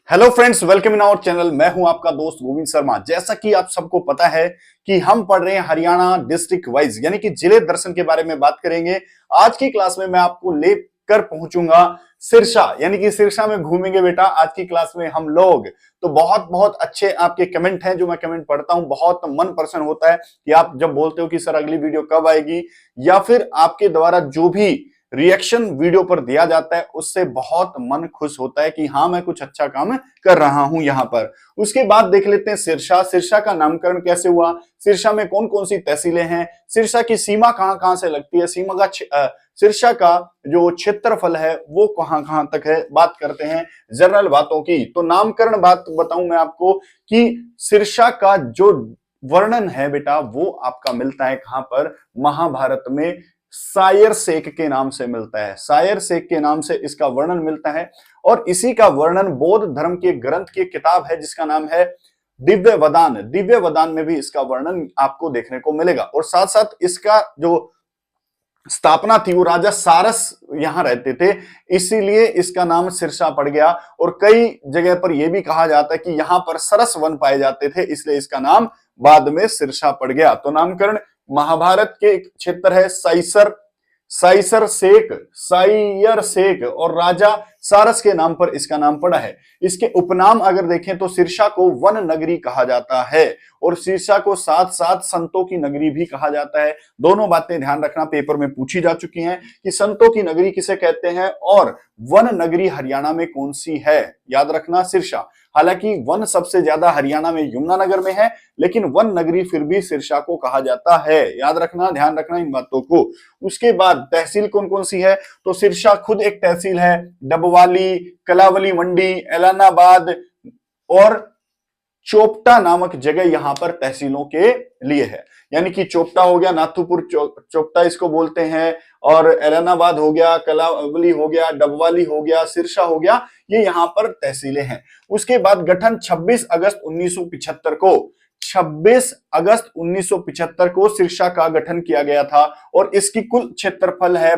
Hello friends, welcome in our channel. मैं हूं आपका दोस्त गोविंद शर्मा। जैसा कि आप सबको पता है कि हम पढ़ रहे हैं हरियाणा डिस्ट्रिक्ट वाइज यानी कि जिले दर्शन के बारे में बात करेंगे। आज की क्लास में मैं आपको लेकर पहुंचूंगा सिरसा, यानी कि सिरसा में घूमेंगे बेटा आज की क्लास में हम लोग। तो बहुत बहुत अच्छे आपके कमेंट हैं, जो मैं कमेंट पढ़ता हूं बहुत मन प्रसन्न होता है कि आप जब बोलते हो कि सर अगली वीडियो कब आएगी, या फिर आपके द्वारा जो भी रिएक्शन वीडियो पर दिया जाता है उससे बहुत मन खुश होता है कि हाँ मैं कुछ अच्छा काम कर रहा हूं यहां पर। उसके बाद देख लेते हैं सिरसा। सिरसा का नामकरण कैसे हुआ, सिरसा में कौन कौन सी तहसीलें हैं, सिरसा की सीमा कहां कहां से लगती है, सिरसा का जो क्षेत्रफल है वो कहां कहां तक है। बात करते हैं जनरल बातों की। तो नामकरण बात बताऊं मैं आपको कि सिरसा का जो वर्णन है बेटा वो आपका मिलता है कहां पर, महाभारत में सायर सेक के नाम से मिलता है। सायर सेक के नाम से इसका वर्णन मिलता है और इसी का वर्णन बौद्ध धर्म के ग्रंथ की किताब है जिसका नाम है दिव्य वदान। दिव्य वदान में भी इसका वर्णन आपको देखने को मिलेगा। और साथ साथ इसका जो स्थापना थी वो राजा सारस यहां रहते थे, इसीलिए इसका नाम सिरसा पड़ गया। और कई जगह पर यह भी कहा जाता है कि यहां पर सरस वन पाए जाते थे, इसलिए इसका नाम बाद में सिरसा पड़ गया। तो नामकरण महाभारत के क्षेत्र है साइसर, साइसर सेक, साइयर सेक, और राजा सारस के नाम पर इसका नाम पड़ा है। इसके उपनाम अगर देखें तो सिरसा को वन नगरी कहा जाता है और सिरसा को साथ साथ संतों की नगरी भी कहा जाता है। दोनों बातें ध्यान रखना, पेपर में पूछी जा चुकी हैं कि संतों की नगरी किसे कहते हैं और वन नगरी हरियाणा में कौन सी है। याद रखना सिरसा। हालांकि वन सबसे ज्यादा हरियाणा में यमुनानगर में है, लेकिन वन नगरी फिर भी सिरसा को कहा जाता है। याद रखना, ध्यान रखना इन बातों को। उसके बाद तहसील कौन कौन सी है, तो सिरसा खुद एक तहसील है, डबवाली, कलावली मंडी, एलानाबाद और चोपटा नामक जगह यहां पर तहसीलों के लिए है। यानी कि चोपटा हो गया, नाथुपुर चोपटा इसको बोलते हैं, और एलानाबाद हो गया, कलावली हो गया, डबवाली हो गया, सिरसा हो गया, ये यहां पर तहसीलें हैं। उसके बाद गठन 26 अगस्त 1975 को, 26 अगस्त 1975 को सिरसा का गठन किया गया था और इसकी कुल क्षेत्रफल है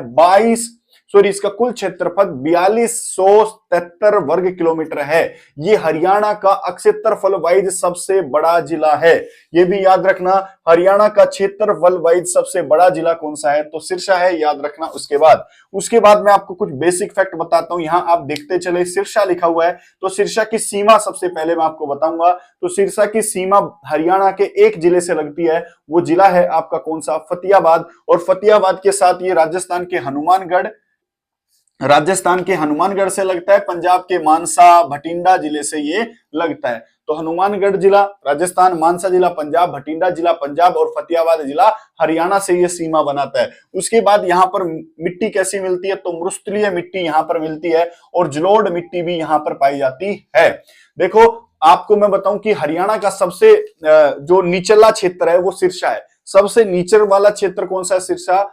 इसका कुल क्षेत्रफल 4273 वर्ग किलोमीटर है। ये हरियाणा का क्षेत्रफल वाइज सबसे बड़ा जिला है। ये भी याद रखना, हरियाणा का क्षेत्रफल वाइज सबसे बड़ा जिला कौन सा है, तो सिरसा है। याद रखना। उसके बाद मैं आपको कुछ बेसिक फैक्ट बताता हूं। यहां आप देखते चले सिरसा लिखा हुआ है, तो सिरसा की सीमा सबसे पहले मैं आपको बताऊंगा। तो सिरसा की सीमा हरियाणा के एक जिले से लगती है, वो जिला है आपका कौन सा, फतेहाबाद। और फतेहाबाद के साथ ये राजस्थान के हनुमानगढ़ से लगता है, पंजाब के मानसा भटिंडा जिले से ये लगता है। तो हनुमानगढ़ जिला राजस्थान, मानसा जिला पंजाब, भटिंडा जिला पंजाब और फतेहाबाद जिला हरियाणा से ये सीमा बनाता है। उसके बाद यहाँ पर मिट्टी कैसी मिलती है, तो मृस्थलीय मिट्टी यहाँ पर मिलती है और जलोढ़ मिट्टी भी यहाँ पर पाई जाती है। देखो आपको मैं बताऊं कि हरियाणा का सबसे जो निचला क्षेत्र है वो सिरसा है। सबसे नीचे वाला क्षेत्र कौन सा है, सिरसा,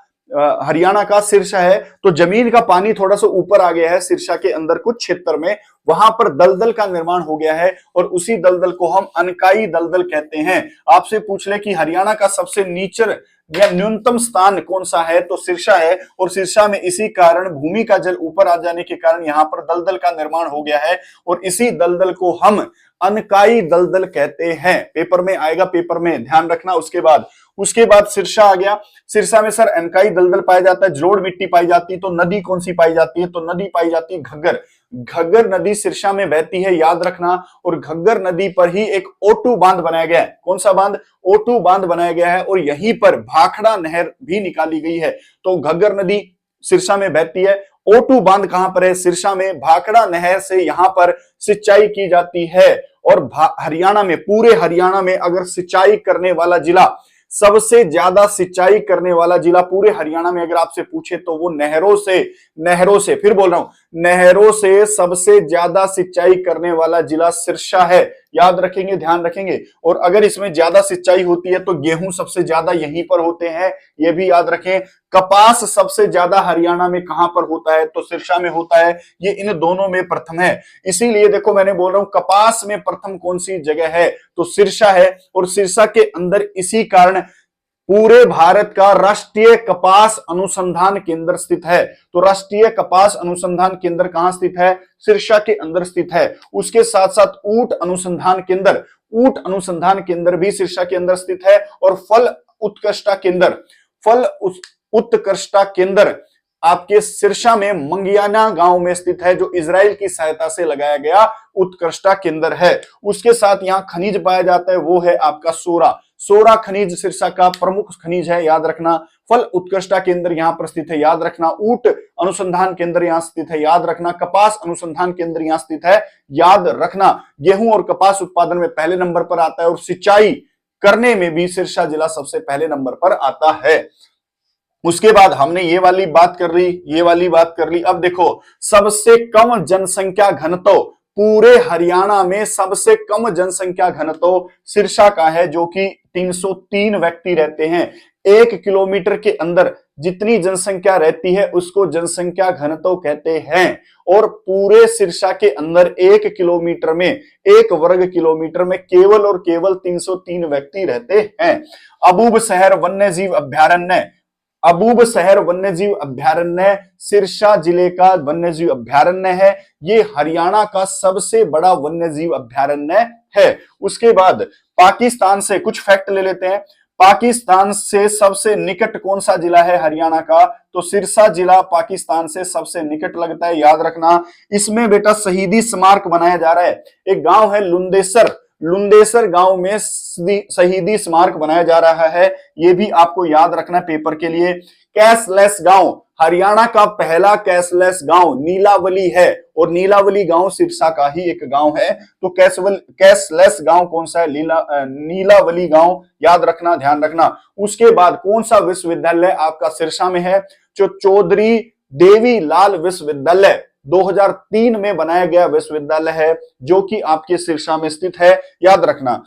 हरियाणा का सिरसा है। तो जमीन का पानी थोड़ा सा ऊपर आ गया है सिरसा के अंदर कुछ क्षेत्र में, वहां पर दलदल का निर्माण हो गया है और उसी दलदल को हम अनकाई दलदल कहते हैं। आपसे पूछ ले कि हरियाणा का सबसे नीचर या न्यूनतम स्थान कौन सा है, तो सिरसा है। और सिरसा में इसी कारण भूमि का जल ऊपर आ जाने के कारण यहां पर दलदल का निर्माण हो गया है और इसी दलदल को हम अनकाई दलदल कहते हैं। पेपर में आएगा, पेपर में ध्यान रखना। उसके बाद सिरसा आ गया। सिरसा में सर अनकाई दलदल पाया जाता है, जलोढ़ मिट्टी पाई जाती है। तो नदी कौन सी पाई जाती है, तो नदी पाई जाती है घग्गर। घग्गर नदी सिरसा में बहती है, याद रखना। और घग्गर नदी पर ही एक ओटू बांध बनाया गया है। कौन सा बांध, ओटू बांध बनाया गया है और यहीं पर भाखड़ा नहर भी निकाली गई है। तो घग्गर नदी सिरसा में बहती है। ओटू बांध कहां पर है, सिरसा में। भाखड़ा नहर से यहां पर सिंचाई की जाती है। और हरियाणा में, पूरे हरियाणा में अगर सिंचाई करने वाला जिला, सबसे ज्यादा सिंचाई करने वाला जिला पूरे हरियाणा में अगर आपसे पूछे तो वो नहरों से फिर बोल रहा हूं, नहरों से सबसे ज्यादा सिंचाई करने वाला जिला सिरसा है। याद रखेंगे, ध्यान रखेंगे। और अगर इसमें ज्यादा सिंचाई होती है तो गेहूं सबसे ज्यादा यहीं पर होते हैं, ये भी याद रखें। कपास सबसे ज्यादा हरियाणा में कहां पर होता है, तो सिरसा में होता है। ये इन दोनों में प्रथम है। इसीलिए देखो मैंने बोल रहा हूं कपास में प्रथम कौन सी जगह है, तो सिरसा है। और सिरसा के अंदर इसी कारण पूरे भारत का राष्ट्रीय कपास अनुसंधान केंद्र स्थित है। तो राष्ट्रीय कपास अनुसंधान केंद्र कहां स्थित है? सिरसा के अंदर स्थित है। उसके साथ साथ ऊंट अनुसंधान केंद्र भी सिरसा के अंदर स्थित है। और फल उत्कृष्टता केंद्र आपके सिरसा में मंगियाना गांव में स्थित है, जो इजराइल की सहायता से लगाया गया उत्कृष्टता केंद्र है। उसके साथ यहां खनिज पाया जाता है, वो है आपका सोरा खनिज सिरसा का प्रमुख खनिज है, याद रखना। फल उत्कृष्टता केंद्र यहां पर स्थित है, याद रखना। ऊंट अनुसंधान केंद्र यहां स्थित है, याद रखना। कपास अनुसंधान केंद्र यहां स्थित है, याद रखना। गेहूं और कपास उत्पादन में पहले नंबर पर आता है और सिंचाई करने में भी सिरसा जिला सबसे पहले नंबर पर आता है। उसके बाद हमने ये वाली बात कर ली। अब देखो, सबसे कम जनसंख्या घनत्व पूरे हरियाणा में, सबसे कम जनसंख्या घनत्व सिरसा का है, जो कि 303 व्यक्ति रहते हैं। 1 किलोमीटर के अंदर जितनी जनसंख्या रहती है उसको जनसंख्या घनत्व कहते हैं। और पूरे सिरसा के अंदर 1 किलोमीटर में, 1 वर्ग किलोमीटर में केवल और केवल 303 व्यक्ति रहते हैं। अबूब शहर वन्यजीव अभ्यारण्य सिरसा जिले का वन्यजीव अभ्यारण्य है। ये हरियाणा का सबसे बड़ा वन्यजीव अभ्यारण्य है। उसके बाद पाकिस्तान से कुछ फैक्ट ले लेते हैं। पाकिस्तान से सबसे निकट कौन सा जिला है हरियाणा का? तो सिरसा जिला पाकिस्तान से सबसे निकट लगता है, याद रखना। इसमें बेटा शहीदी स्मारक बनाया जा रहा है। एक गांव है लुंदेसर गांव में शहीदी स्मारक बनाया जा रहा है, ये भी आपको याद रखना पेपर के लिए। कैशलेस गांव, हरियाणा का पहला कैशलेस गांव नीलावली है, और नीलावली गांव सिरसा का ही एक गांव है। तो कैशलेस गांव कौन सा है? नीलावली गांव, याद रखना, ध्यान रखना। उसके बाद कौन सा विश्वविद्यालय आपका सिरसा में है? जो चौधरी देवीलाल विश्वविद्यालय 2003 में बनाया गया विश्वविद्यालय है, जो कि आपके सिरसा में स्थित है, याद रखना।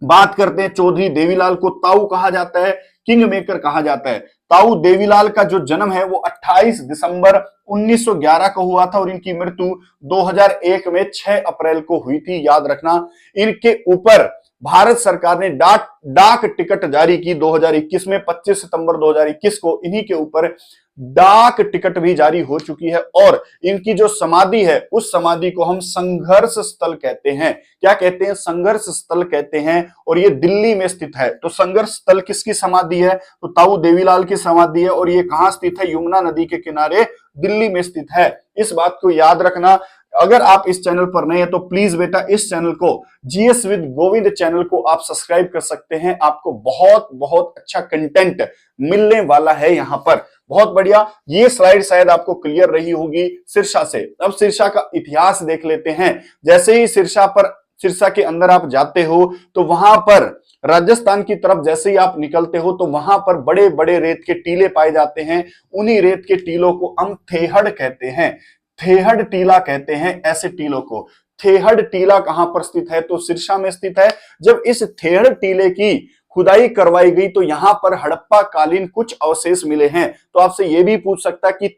बात करते हैं, चौधरी देवीलाल को ताऊ कहा जाता है, किंग मेकर कहा जाता है। ताऊ देवीलाल का जो जन्म है वो 28 दिसंबर 1911 को हुआ था, और इनकी मृत्यु 2001 में 6 अप्रैल को हुई थी, याद रखना। इनके ऊपर भारत सरकार ने डाक टिकट जारी की 2021 में। 25 सितंबर 2021 को इन्हीं के ऊपर डाक टिकट भी जारी हो चुकी है। और इनकी जो समाधि है, उस समाधि को हम संघर्ष स्थल कहते हैं। क्या कहते हैं? संघर्ष स्थल कहते हैं, और ये दिल्ली में स्थित है। तो संघर्ष स्थल किसकी समाधि है? तो ताऊ देवीलाल की समाधि है, और ये कहां स्थित है? यमुना नदी के किनारे दिल्ली में स्थित है। इस बात को याद रखना। अगर आप इस चैनल पर नए हैं तो प्लीज बेटा इस चैनल को, जीएस विद गोविंद चैनल को आप सब्सक्राइब कर सकते हैं। आपको बहुत बहुत अच्छा कंटेंट मिलने वाला है यहां पर। बहुत बढ़िया, ये स्लाइड शायद आपको क्लियर रही होगी सिरसा से। अब सिरसा का इतिहास देख लेते हैं। जैसे ही सिरसा के अंदर आप जाते हो तो वहां पर राजस्थान की तरफ जैसे ही आप निकलते हो तो वहां पर बड़े बड़े रेत के टीले पाए जाते हैं। उन्हीं रेत के टीलों को हम थेहड़ कहते हैं, थेहड़ टीला कहते हैं ऐसे टीलों को। थेहड़ टीला कहां पर स्थित है? तो सिरसा में स्थित है। जब इस थेहड़ टीले की खुदाई करवाई गई तो यहां पर हड़प्पा कालीन कुछ अवशेष मिले हैं। तो आपसे यह भी पूछ सकता है कि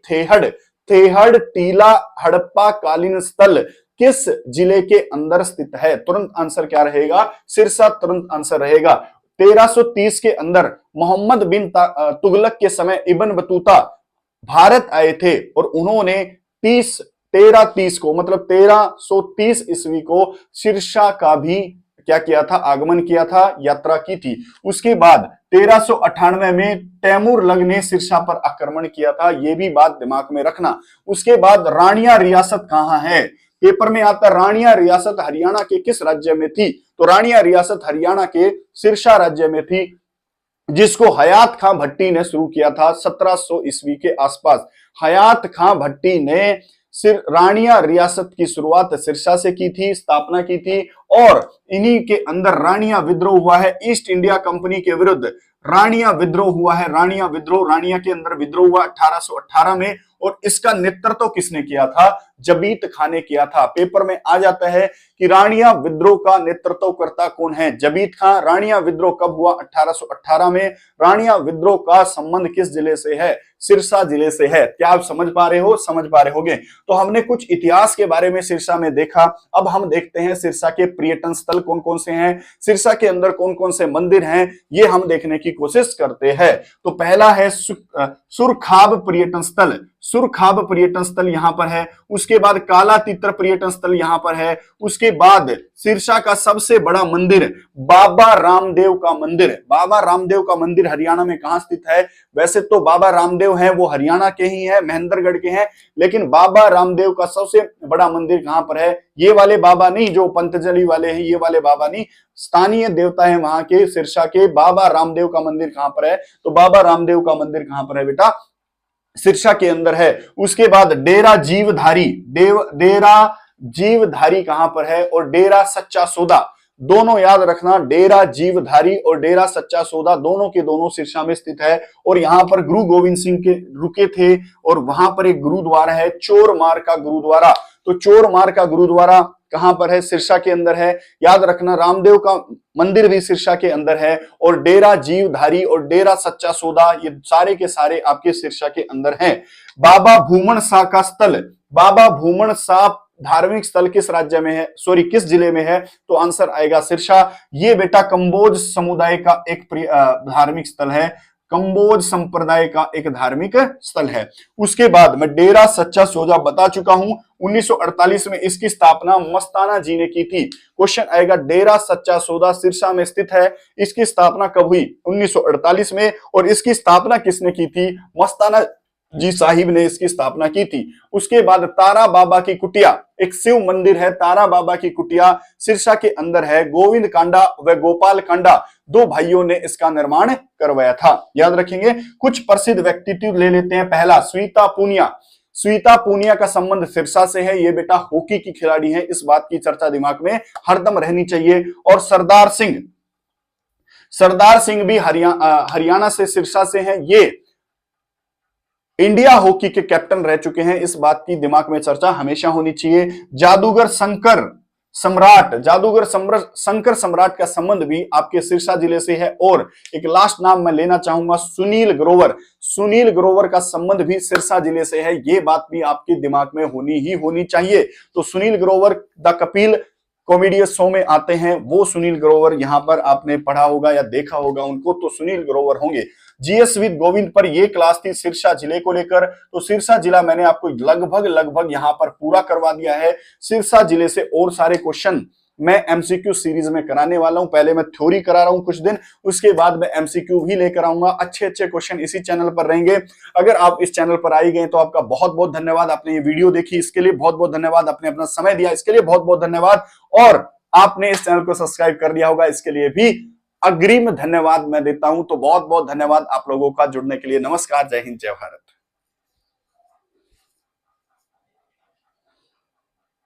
थेहड़ टीला हड़प्पा कालीन स्थल किस जिले के अंदर स्थित है? तुरंत आंसर क्या रहेगा? सिरसा तुरंत आंसर रहेगा। 1330 के अंदर मोहम्मद बिन तुगलक के समय इब्न बतूता भारत आए थे, और उन्होंने 1330 को, मतलब 1330 ईस्वी को सिरसा का भी क्या किया था? आगमन किया था, यात्रा की थी। उसके बाद 1398 में तैमूरलंग ने सिरसा पर आक्रमण किया था, यह भी बात दिमाग में रखना। उसके बाद रानिया रियासत कहां है? पेपर में आता, रानिया रियासत हरियाणा के किस राज्य में थी? तो रानिया रियासत हरियाणा के सिरसा राज्य में थी, जिसको हयात खां भट्टी ने शुरू किया था 1700 ईस्वी के आसपास। हयात खां भट्टी ने रानिया रियासत की शुरुआत सिरसा से की थी, स्थापना की थी, और इन्हीं के अंदर रानिया विद्रोह हुआ है ईस्ट इंडिया कंपनी के विरुद्ध। रानिया विद्रोह हुआ है, रानिया के अंदर विद्रोह हुआ 1818 में, और इसका नेतृत्व किसने किया था? जबीत खां ने किया था। पेपर में आ जाता है कि रानिया विद्रोह का नेतृत्वकर्ता कौन है? जबीत खां। रानिया विद्रोह कब हुआ? 1818 में। रानिया विद्रोह का संबंध किस जिले से है? सिरसा जिले से है। क्या आप समझ पा रहे हो? समझ पा रहे होगे। तो हमने कुछ इतिहास के बारे में सिरसा में देखा। अब हम देखते हैं सिरसा के पर्यटन स्थल कौन कौन से हैं, सिरसा के अंदर कौन कौन से मंदिर हैं, ये हम देखने की कोशिश करते हैं। तो पहला है सुरखाब पर्यटन स्थल। सुरखाब पर्यटन स्थल यहां पर है। उसके बाद काला तीतर पर्यटन स्थल यहां पर है। उसके बाद सिरसा का सबसे बड़ा मंदिर बाबा रामदेव का मंदिर। बाबा रामदेव का मंदिर हरियाणा में कहां स्थित है? वैसे तो बाबा रामदेव हैं वो हरियाणा के ही हैं, महेंद्रगढ़ के हैं, लेकिन बाबा रामदेव का सबसे बड़ा मंदिर कहां पर है? ये वाले बाबा नहीं जो पतंजलि वाले हैं, ये वाले बाबा नहीं, स्थानीय देवता है वहां के सिरसा के। बाबा रामदेव का मंदिर कहां पर है? तो बाबा रामदेव का मंदिर कहां पर है बेटा? सिरसा के अंदर है। उसके बाद डेरा जीवधारी, डेरा जीवधारी कहां पर है? और डेरा सच्चा सौदा, दोनों याद रखना, डेरा जीवधारी और डेरा सच्चा सौदा दोनों के दोनों सिरसा में स्थित है। और यहां पर गुरु गोविंद सिंह के रुके थे और वहां पर एक गुरुद्वारा है, चोरमार का गुरुद्वारा। तो चोरमार का गुरुद्वारा कहां पर है? सिरसा के अंदर है। याद रखना, रामदेव का मंदिर भी सिरसा के अंदर है और डेरा जीवधारी और डेरा सच्चा सौदा ये सारे के सारे आपके सिरसा के अंदर हैं। बाबा भूमन शाह का स्थल, बाबा भूमन शाह धार्मिक स्थल किस राज्य में है, सॉरी किस जिले में है? तो आंसर आएगा सिरसा। ये बेटा कंबोज समुदाय का एक धार्मिक स्थल है, कंबोज संप्रदाय का एक धार्मिक स्थल है। उसके बाद मैं डेरा सच्चा सौदा बता चुका हूं, 1948 में इसकी स्थापना मस्ताना जी ने की थी। क्वेश्चन आएगा डेरा सच्चा सौदा सिरसा में स्थित है, इसकी स्थापना कब हुई? 1948 में। और इसकी स्थापना किसने की थी? मस्ताना जी साहिब ने इसकी स्थापना की थी। उसके बाद तारा बाबा की कुटिया, एक शिव मंदिर है, तारा बाबा की कुटिया सिरसा के अंदर है। गोविंद कांडा व गोपाल कांडा दो भाइयों ने इसका निर्माण करवाया था। याद रखेंगे। कुछ प्रसिद्ध व्यक्तित्व ले लेते हैं। पहला स्वीता पूनिया, स्वीता पूनिया का संबंध सिरसा से है। ये बेटा हॉकी की खिलाड़ी है, इस बात की चर्चा दिमाग में हरदम रहनी चाहिए। और सरदार सिंह, सरदार सिंह भी हरियाणा से, सिरसा से हैं। ये इंडिया हॉकी के कैप्टन रह चुके हैं, इस बात की दिमाग में चर्चा हमेशा होनी चाहिए। जादूगर शंकर सम्राट, जादूगर शंकर सम्राट का संबंध भी आपके सिरसा जिले से है। और एक लास्ट नाम मैं लेना चाहूंगा, सुनील ग्रोवर, सुनील ग्रोवर का संबंध भी सिरसा जिले से है। ये बात भी आपके दिमाग में होनी ही होनी चाहिए। तो Sunil Grover the Kapil comedy show में आते हैं, वो सुनील ग्रोवर, यहां पर आपने पढ़ा होगा या देखा होगा उनको, तो सुनील ग्रोवर होंगे। जीएस विद गोविंद पर ये क्लास थी सिरसा जिले को लेकर। तो सिरसा जिला मैंने आपको लगभग यहां पर पूरा करवा दिया है। सिरसा जिले से और सारे क्वेश्चन मैं एमसीक्यू सीरीज में कराने वाला हूं। पहले मैं थ्योरी करा रहा हूं कुछ दिन, उसके बाद मैं एमसीक्यू भी लेकर आऊंगा। अच्छे अच्छे क्वेश्चन इसी चैनल पर रहेंगे। अगर आप इस चैनल पर आई गए तो आपका बहुत बहुत धन्यवाद। आपने ये वीडियो देखी इसके लिए बहुत बहुत धन्यवाद। आपने अपना समय दिया इसके लिए बहुत बहुत धन्यवाद। और आपने इस चैनल को सब्सक्राइब कर दिया होगा, इसके लिए भी अग्रिम धन्यवाद मैं देता हूं। तो बहुत बहुत धन्यवाद आप लोगों का जुड़ने के लिए। नमस्कार, जय हिंद, जय भारत।